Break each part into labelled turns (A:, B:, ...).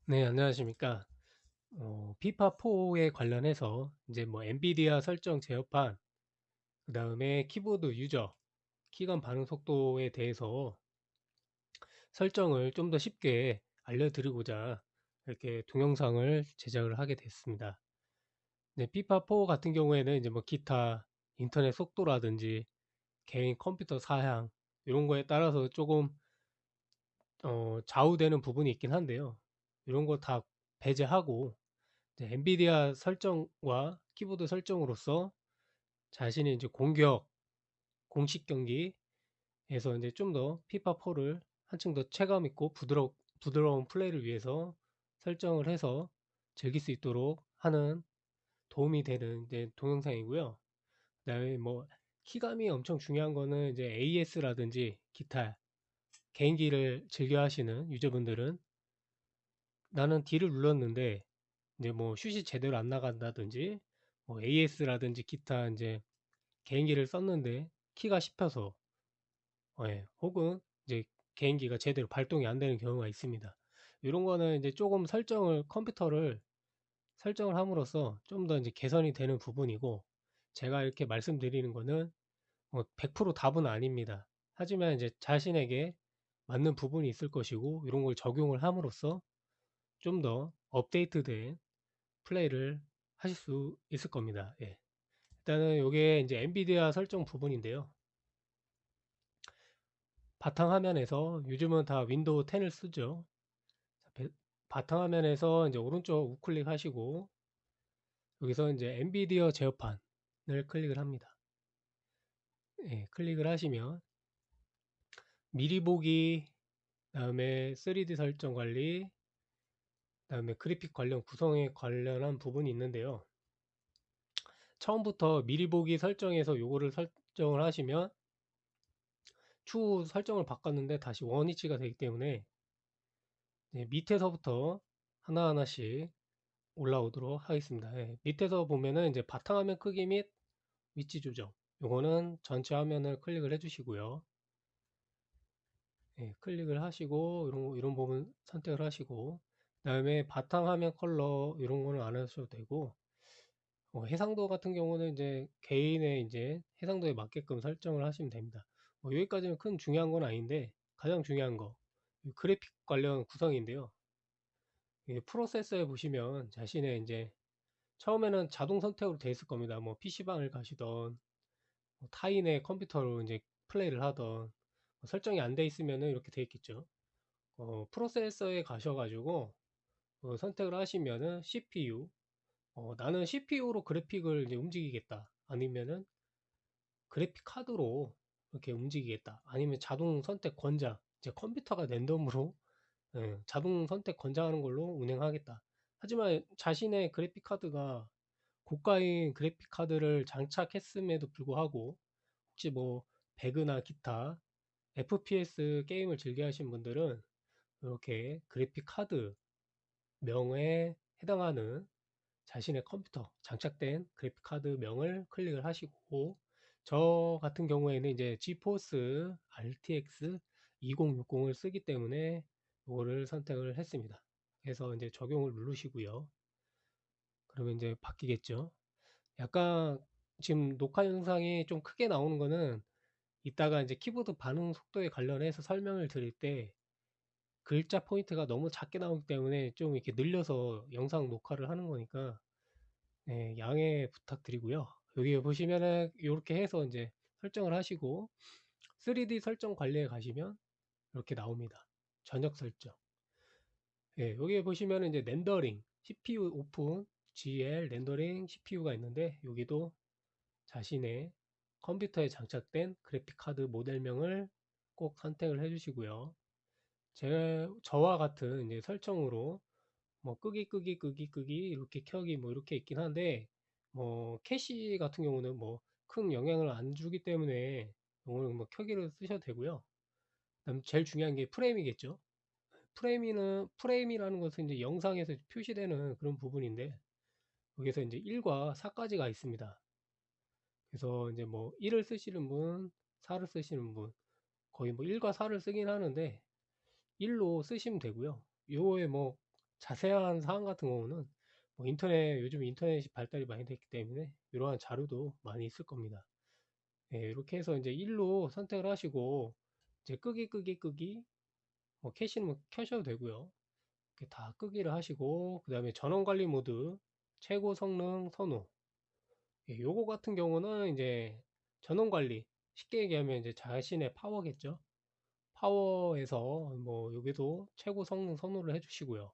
A: 네, 안녕하십니까. 피파4에 관련해서 이제 뭐 엔비디아 설정 제어판, 그 다음에 키보드 유저, 키감 반응 속도에 대해서 설정을 좀 더 쉽게 알려드리고자 이렇게 동영상을 제작을 하게 됐습니다. 네, 피파4 같은 경우에는 이제 뭐 기타 인터넷 속도라든지 개인 컴퓨터 사양 이런 거에 따라서 조금 좌우되는 부분이 있긴 한데요. 이런 거 다 배제하고 이제 엔비디아 설정과 키보드 설정으로서 자신의 이제 공격, 공식 경기에서 이제 좀 더 피파4를 한층 더 체감 있고 부드러운 플레이를 위해서 설정을 해서 즐길 수 있도록 하는 도움이 되는 이제 동영상이고요. 그다음에 뭐 키감이 엄청 중요한 거는 이제 AS라든지 기타 개인기를 즐겨 하시는 유저분들은 나는 D를 눌렀는데 이제 뭐 슛이 제대로 안 나간다든지 뭐 AS라든지 기타 이제 개인기를 썼는데 키가 씹혀서 예, 혹은 이제 개인기가 제대로 발동이 안 되는 경우가 있습니다. 이런 거는 이제 조금 컴퓨터를 설정을 함으로써 좀 더 이제 개선이 되는 부분이고 제가 이렇게 말씀드리는 거는 뭐 100% 답은 아닙니다. 하지만 이제 자신에게 맞는 부분이 있을 것이고 이런 걸 적용을 함으로써 좀 더 업데이트된 플레이를 하실 수 있을 겁니다. 예. 일단은 요게 이제 엔비디아 설정 부분인데요. 바탕화면에서 요즘은 다 윈도우 10을 쓰죠. 바탕화면에서 이제 오른쪽 우클릭 하시고 여기서 이제 엔비디아 제어판을 클릭을 합니다. 예, 클릭을 하시면 미리 보기, 그다음에 3D 설정 관리, 그다음에 그래픽 관련 구성에 관련한 부분이 있는데요. 처음부터 미리 보기 설정에서 요거를 설정을 하시면 추후 설정을 바꿨는데 다시 원위치가 되기 때문에 밑에서부터 하나하나씩 올라오도록 하겠습니다. 예, 밑에서 보면은 이제 바탕화면 크기 및 위치 조정. 요거는 전체 화면을 클릭을 해주시고요. 예, 클릭을 하시고 이런 부분 선택을 하시고 그다음에 바탕화면 컬러 이런 거는 안 하셔도 되고 해상도 같은 경우는 이제 개인의 이제 해상도에 맞게끔 설정을 하시면 됩니다. 여기까지는 큰 중요한 건 아닌데 가장 중요한 거 그래픽 관련 구성인데요. 프로세서에 보시면 자신의 이제 처음에는 자동 선택으로 돼 있을 겁니다. 뭐 PC방을 가시던 뭐 타인의 컴퓨터로 이제 플레이를 하던 설정이 안 돼 있으면은 이렇게 돼 있겠죠. 프로세서에 가셔가지고 선택을 하시면은 CPU 나는 CPU로 그래픽을 이제 움직이겠다. 아니면은 그래픽 카드로 이렇게 움직이겠다. 아니면 자동 선택 권장. 이제 컴퓨터가 랜덤으로 자동 선택 권장하는 걸로 운행하겠다. 하지만 자신의 그래픽 카드가 고가인 그래픽 카드를 장착했음에도 불구하고 혹시 뭐 배그나 기타 FPS 게임을 즐겨 하시는 분들은 이렇게 그래픽 카드 명에 해당하는 자신의 컴퓨터 장착된 그래픽 카드 명을 클릭을 하시고 저 같은 경우에는 이제 지포스 RTX 2060을 쓰기 때문에 이거를 선택을 했습니다. 그래서 이제 적용을 누르시고요. 그러면 이제 바뀌겠죠. 약간 지금 녹화 영상이 좀 크게 나오는 거는 이따가 이제 키보드 반응 속도에 관련해서 설명을 드릴 때 글자 포인트가 너무 작게 나오기 때문에 좀 이렇게 늘려서 영상 녹화를 하는 거니까 네, 양해 부탁드리고요. 여기 보시면은 이렇게 해서 이제 설정을 하시고 3D 설정 관리에 가시면 이렇게 나옵니다. 전역 설정. 예, 여기 보시면은 이제 렌더링, CPU 오픈, GL 렌더링 CPU가 있는데 여기도 자신의 컴퓨터에 장착된 그래픽 카드 모델명을 꼭 선택을 해 주시고요. 저와 같은 이제 설정으로 뭐 끄기 이렇게 켜기 뭐 이렇게 있긴 한데 뭐 캐시 같은 경우는 뭐 큰 영향을 안 주기 때문에 오늘 뭐 켜기를 쓰셔도 되고요. 그다음 제일 중요한 게 프레임이겠죠. 프레임이라는 것은 이제 영상에서 표시되는 그런 부분인데 여기서 이제 1과 4까지가 있습니다. 그래서 이제 뭐 1을 쓰시는 분, 4를 쓰시는 분 거의 뭐 1과 4를 쓰긴 하는데 1로 쓰시면 되고요. 요에 뭐 자세한 사항 같은 경우는 뭐 인터넷, 요즘 인터넷이 발달이 많이 됐기 때문에 이러한 자료도 많이 있을 겁니다. 예, 이렇게 해서 이제 일로 선택을 하시고 이제 끄기 뭐 캐시는 뭐 켜셔도 되고요. 이렇게 다 끄기를 하시고 그 다음에 전원 관리 모드 최고 성능 선호. 예, 요거 같은 경우는 이제 전원 관리 쉽게 얘기하면 이제 자신의 파워겠죠. 파워에서 뭐 여기도 최고 성능 선호를 해주시고요.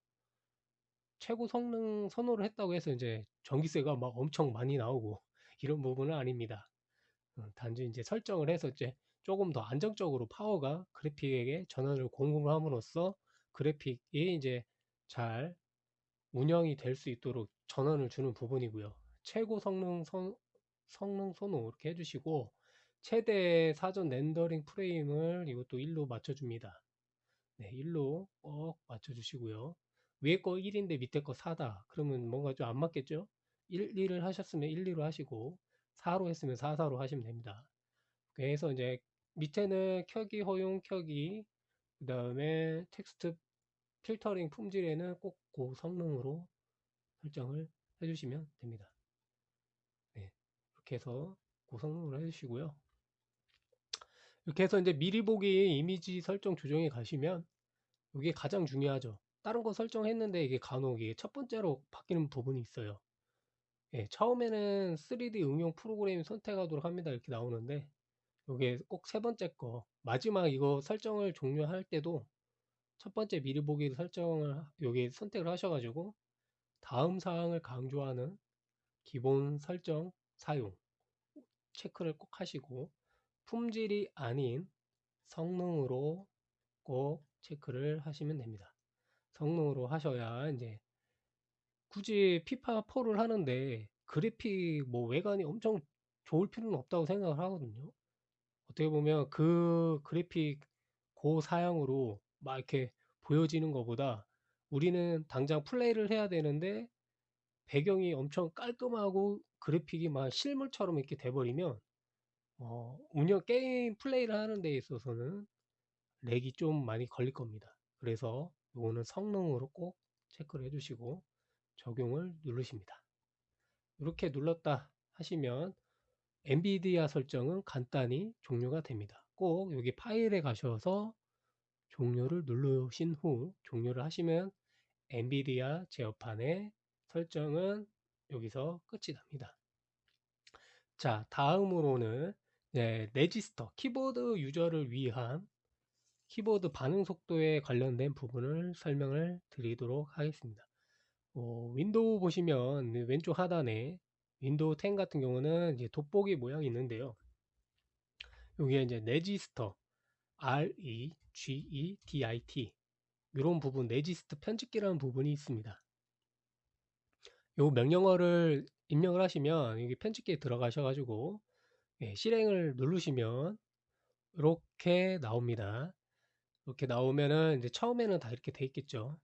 A: 최고 성능 선호를 했다고 해서 이제 전기세가 막 엄청 많이 나오고 이런 부분은 아닙니다. 단지 이제 설정을 해서 이제 조금 더 안정적으로 파워가 그래픽에게 전원을 공급을 함으로써 그래픽이 이제 잘 운영이 될 수 있도록 전원을 주는 부분이고요. 최고 성능 선호 이렇게 해주시고 최대 사전 렌더링 프레임을 이것도 1로 맞춰줍니다. 네, 1로 꼭 맞춰주시고요. 위에 거 1인데 밑에 거 4다. 그러면 뭔가 좀 안 맞겠죠? 1을 하셨으면 1, 2로 하시고 4로 했으면 4, 4로 하시면 됩니다. 그래서 이제 밑에는 켜기, 허용, 켜기, 그 다음에 텍스트 필터링 품질에는 꼭 고성능으로 설정을 해주시면 됩니다. 네, 이렇게 해서 고성능으로 해주시고요. 이렇게 해서 이제 미리 보기 이미지 설정 조정에 가시면 이게 가장 중요하죠. 다른 거 설정했는데 이게 간혹 이게 첫 번째로 바뀌는 부분이 있어요. 예, 처음에는 3D 응용 프로그램 선택하도록 합니다. 이렇게 나오는데 이게 꼭 세 번째 거 마지막 이거 설정을 종료할 때도 첫 번째 미리 보기 설정을 여기 선택을 하셔가지고 다음 사항을 강조하는 기본 설정 사용 체크를 꼭 하시고 품질이 아닌 성능으로 꼭 체크를 하시면 됩니다. 성능으로 하셔야 이제 굳이 피파4를 하는데 그래픽 뭐 외관이 엄청 좋을 필요는 없다고 생각을 하거든요. 어떻게 보면 그 그래픽 고사양으로 막 이렇게 보여지는 것보다 우리는 당장 플레이를 해야 되는데 배경이 엄청 깔끔하고 그래픽이 막 실물처럼 이렇게 돼버리면 게임 플레이를 하는 데 있어서는 렉이 좀 많이 걸릴 겁니다. 그래서 이거는 성능으로 꼭 체크를 해주시고 적용을 누르십니다. 이렇게 눌렀다 하시면 엔비디아 설정은 간단히 종료가 됩니다. 꼭 여기 파일에 가셔서 종료를 누르신 후 종료를 하시면 엔비디아 제어판의 설정은 여기서 끝이 납니다. 자, 다음으로는 레지스터, 키보드 유저를 위한 키보드 반응 속도에 관련된 부분을 설명을 드리도록 하겠습니다. 윈도우 보시면 왼쪽 하단에 윈도우 10 같은 경우는 이제 돋보기 모양이 있는데요. 여기에 이제 레지스터, REGEDIT 이런 부분, 레지스트 편집기라는 부분이 있습니다. 요 명령어를 입력을 하시면 여기 편집기에 들어가셔가지고 실행을 누르시면 이렇게 나옵니다. 이렇게 나오면은 이제 처음에는 다 이렇게 돼 있겠죠.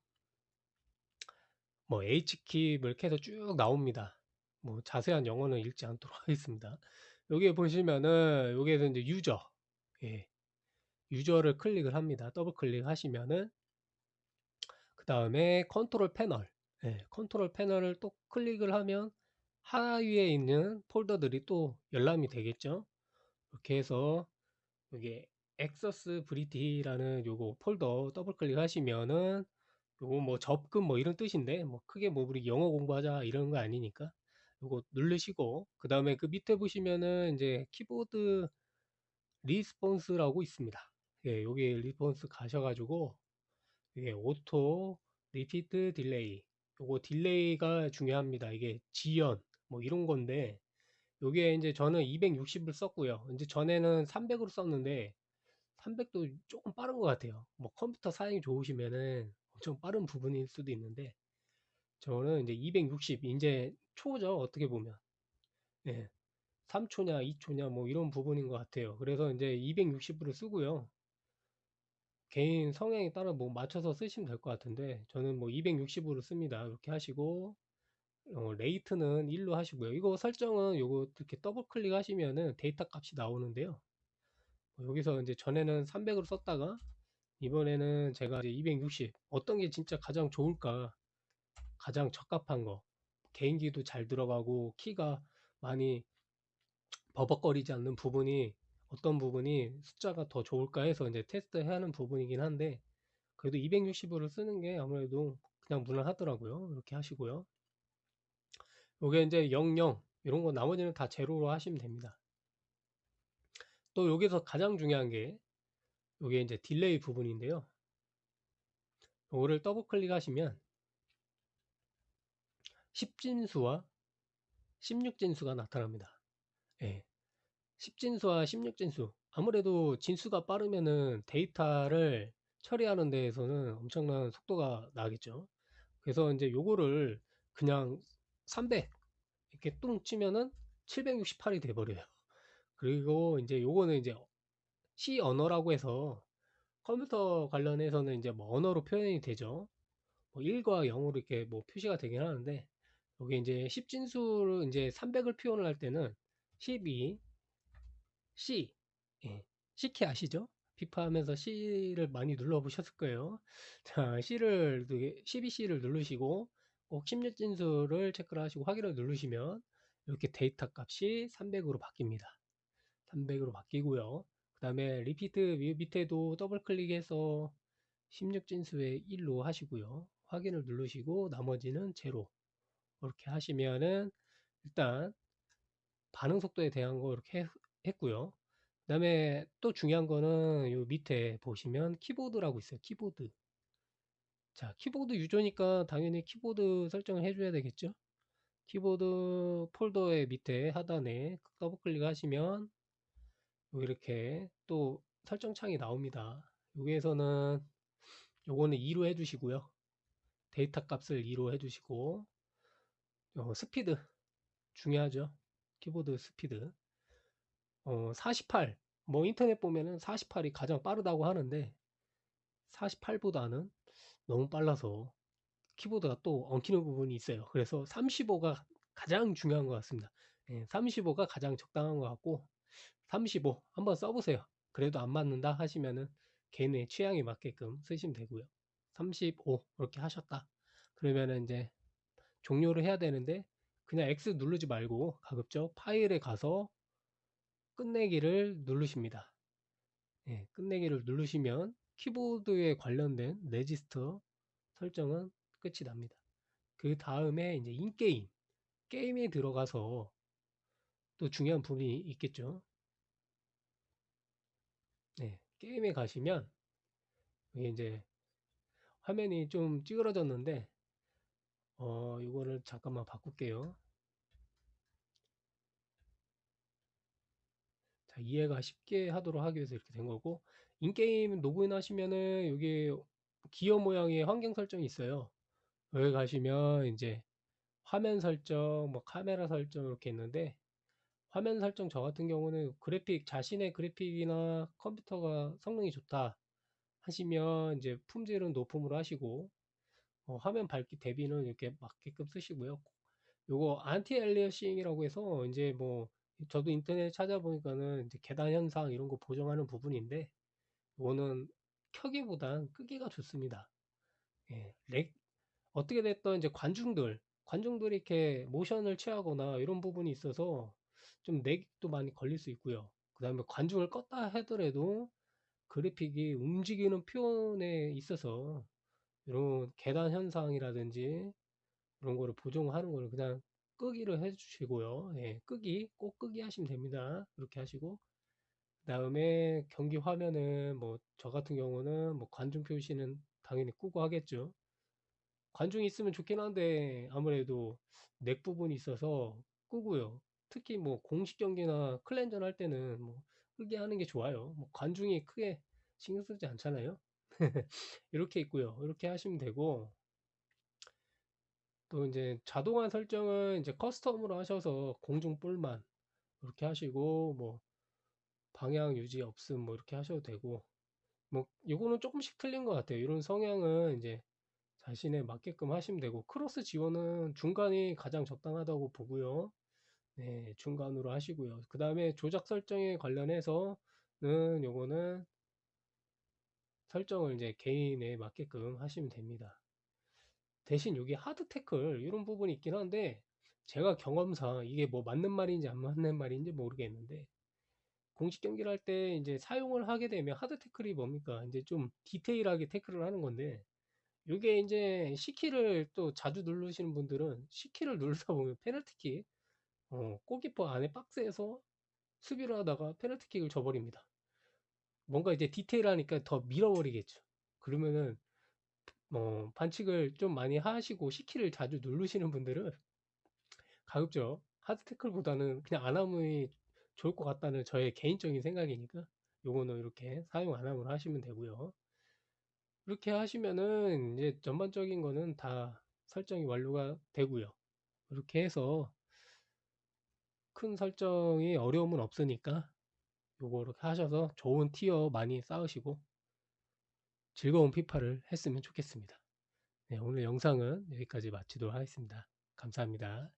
A: 뭐 H키 뭐 이렇게 해서 쭉 나옵니다. 뭐 자세한 영어는 읽지 않도록 하겠습니다. 여기에 보시면은 여기에서 이제 예, 유저를 클릭을 합니다. 더블 클릭하시면은 그 다음에 컨트롤 패널을 또 클릭을 하면 하위에 있는 폴더들이 또 열람이 되겠죠. 이렇게 해서 여기 액서스비리티라는 요거 폴더 더블 클릭하시면은 요거 뭐 접근 뭐 이런 뜻인데 뭐 크게 뭐 우리 영어 공부하자 이런 거 아니니까 요거 누르시고 그 다음에 그 밑에 보시면은 이제 키보드 리스폰스라고 있습니다. 예, 여기 리스폰스 가셔가지고 이게 오토 리피트 딜레이 요거 딜레이가 중요합니다. 이게 지연 뭐 이런 건데 요게 이제 저는 260을 썼고요. 이제 전에는 300으로 썼는데 300도 조금 빠른 것 같아요. 뭐 컴퓨터 사양이 좋으시면은 엄청 빠른 부분일 수도 있는데 저는 이제 260 이제 초죠 어떻게 보면 예, 3초냐 2초냐 뭐 이런 부분인 것 같아요. 그래서 이제 260으로 쓰고요. 개인 성향에 따라 뭐 맞춰서 쓰시면 될 것 같은데 저는 뭐 260으로 씁니다. 이렇게 하시고 레이트는 1로 하시고요. 이거 설정은 요거 이렇게 더블 클릭 하시면은 데이터 값이 나오는데요. 여기서 이제 전에는 300으로 썼다가 이번에는 제가 이제 260 어떤 게 진짜 가장 좋을까 가장 적합한 거, 개인기도 잘 들어가고 키가 많이 버벅거리지 않는 부분이 어떤 부분이 숫자가 더 좋을까 해서 이제 테스트해야 하는 부분이긴 한데, 그래도 260으로 쓰는 게 아무래도 그냥 무난하더라고요. 이렇게 하시고요. 요게 이제 00 이런 거 나머지는 다 제로로 하시면 됩니다. 또 여기서 가장 중요한 게 요게 이제 딜레이 부분인데요. 요거를 더블 클릭하시면 10진수와 16진수가 나타납니다. 예. 10진수와 16진수. 아무래도 진수가 빠르면은 데이터를 처리하는 데에서는 엄청난 속도가 나겠죠. 그래서 이제 요거를 그냥 300 이렇게 뚱 치면은 768이 돼 버려요. 그리고 이제 요거는 이제 C 언어라고 해서 컴퓨터 관련해서는 이제 뭐 언어로 표현이 되죠. 뭐 1과 0으로 이렇게 뭐 표시가 되긴 하는데, 여기 이제 10진수를 이제 300을 표현을 할 때는 12 C, 예, C키 아시죠? 피파 하면서 C를 많이 눌러 보셨을 거예요. 자, C를 12C를 누르시고 꼭 16진수를 체크를 하시고 확인을 누르시면 이렇게 데이터 값이 300으로 바뀝니다. 300으로 바뀌고요. 그 다음에 리피트 밑에도 더블 클릭해서 16진수에 1로 하시고요. 확인을 누르시고 나머지는 제로 이렇게 하시면은 일단 반응 속도에 대한 거 이렇게 했고요. 그 다음에 또 중요한 거는 요 밑에 보시면 키보드라고 있어요. 키보드. 자, 키보드 유저니까 당연히 키보드 설정을 해줘야 되겠죠. 키보드 폴더의 밑에 하단에 더블 클릭하시면 이렇게 또 설정 창이 나옵니다. 여기에서는 요거는 2로 해주시고요. 데이터 값을 2로 해주시고, 스피드 중요하죠. 키보드 스피드 48, 뭐 인터넷 보면은 48이 가장 빠르다고 하는데 48보다는 너무 빨라서 키보드가 또 엉키는 부분이 있어요. 그래서 35가 가장 중요한 것 같습니다. 35가 가장 적당한 것 같고, 35 한번 써보세요. 그래도 안 맞는다 하시면은 개인의 취향에 맞게끔 쓰시면 되고요. 35 이렇게 하셨다 그러면은 이제 종료를 해야 되는데, 그냥 X 누르지 말고 가급적 파일에 가서 끝내기를 누르십니다. 끝내기를 누르시면 키보드에 관련된 레지스터 설정은 끝이 납니다. 그 다음에 이제 인게임, 게임에 들어가서 또 중요한 부분이 있겠죠. 게임에 가시면 이게 이제 화면이 좀 찌그러졌는데, 이거를 잠깐만 바꿀게요. 자, 이해가 쉽게 하도록 하기 위해서 이렇게 된 거고, 인게임 로그인 하시면은 여기 기어 모양의 환경 설정이 있어요. 여기 가시면 이제 화면 설정, 뭐 카메라 설정 이렇게 있는데, 화면 설정 저 같은 경우는 그래픽, 자신의 그래픽이나 컴퓨터가 성능이 좋다 하시면 이제 품질은 높음으로 하시고, 화면 밝기 대비는 이렇게 맞게끔 쓰시고요. 요거 안티 엘리어싱이라고 해서 이제 뭐 저도 인터넷 찾아보니까는 이제 계단 현상 이런 거 보정하는 부분인데, 이거는 켜기보단 끄기가 좋습니다. 어떻게 됐든 이제 관중들이 이렇게 모션을 취하거나 이런 부분이 있어서 좀 렉도 많이 걸릴 수 있고요. 그 다음에 관중을 껐다 하더라도 그래픽이 움직이는 표현에 있어서 이런 계단 현상이라든지 이런 거를 보정하는 거를 그냥 끄기로 해주시고요. 꼭 끄기 하시면 됩니다. 이렇게 하시고, 그 다음에 경기 화면은 뭐 저 같은 경우는 뭐 관중 표시는 당연히 끄고 하겠죠. 관중이 있으면 좋긴 한데 아무래도 넥 부분이 있어서 끄고요. 특히 뭐 공식 경기나 클랜전 할 때는 뭐 끄게 하는 게 좋아요. 뭐 관중이 크게 신경 쓰지 않잖아요. 이렇게 있고요. 이렇게 하시면 되고, 또 이제 자동화 설정은 이제 커스텀으로 하셔서 공중 볼만 이렇게 하시고, 뭐 방향 유지 없음 뭐 이렇게 하셔도 되고, 뭐 요거는 조금씩 틀린 것 같아요. 이런 성향은 이제 자신에 맞게끔 하시면 되고, 크로스 지원은 중간이 가장 적당하다고 보고요. 중간으로 하시고요. 그 다음에 조작 설정에 관련해서는 요거는 설정을 이제 개인에 맞게끔 하시면 됩니다. 대신 여기 하드 태클 이런 부분이 있긴 한데 제가 경험상 이게 뭐 맞는 말인지 안 맞는 말인지 모르겠는데 공식 경기를 할 때 이제 사용을 하게 되면 하드 태클이 뭡니까? 이제 좀 디테일하게 태클을 하는 건데 요게 이제 C키를 또 자주 누르시는 분들은 C키를 누르다 보면 페널티킥 골키퍼 안에 박스에서 수비를 하다가 페널티킥을 줘버립니다. 뭔가 이제 디테일하니까 더 밀어버리겠죠. 그러면은 반칙을 좀 많이 하시고 C키를 자주 누르시는 분들은 가급적 하드 태클보다는 그냥 안 하면 좋을 것 같다는 저의 개인적인 생각이니까 요거는 이렇게 사용 안 함으로 하시면 되고요. 이렇게 하시면은 이제 전반적인 거는 다 설정이 완료가 되고요. 이렇게 해서 큰 설정이 어려움은 없으니까 요거 이렇게 하셔서 좋은 티어 많이 쌓으시고 즐거운 피파를 했으면 좋겠습니다. 네, 오늘 영상은 여기까지 마치도록 하겠습니다. 감사합니다.